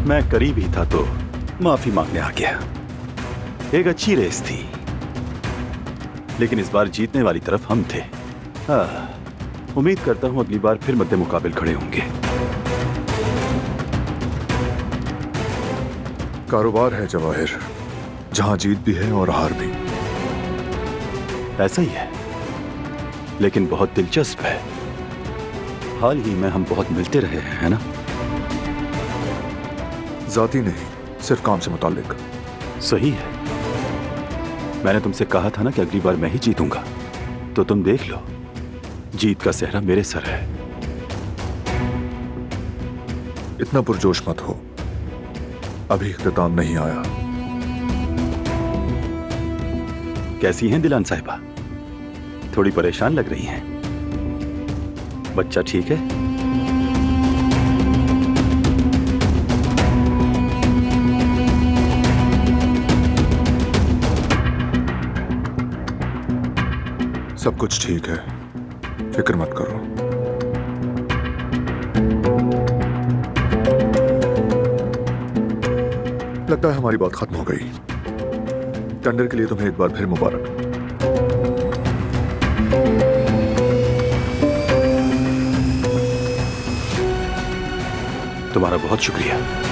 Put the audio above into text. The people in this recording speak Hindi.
मैं करीब ही था तो माफी मांगने आ गया। एक अच्छी रेस थी, लेकिन इस बार जीतने वाली तरफ हम थे। उम्मीद करता हूं अगली बार फिर मद्दे मुकाबिल खड़े होंगे। कारोबार है जवाहिर, जहां जीत भी है और हार भी। ऐसा ही है, लेकिन बहुत दिलचस्प है। हाल ही में हम बहुत मिलते रहे हैं, है ना? जाती नहीं, सिर्फ काम से मुताल्लिक। सही है। मैंने तुमसे कहा था ना कि अगली बार मैं ही जीतूंगा, तो तुम देख लो, जीत का सेहरा मेरे सर है। इतना पुरजोश मत हो, अभी इख्तिताम नहीं आया। कैसी हैं दिलान साहिबा? थोड़ी परेशान लग रही हैं। बच्चा ठीक है? सब कुछ ठीक है, फिक्र मत करो। लगता है हमारी बात खत्म हो गई। टेंडर के लिए तुम्हें एक बार फिर मुबारक। तुम्हारा बहुत शुक्रिया।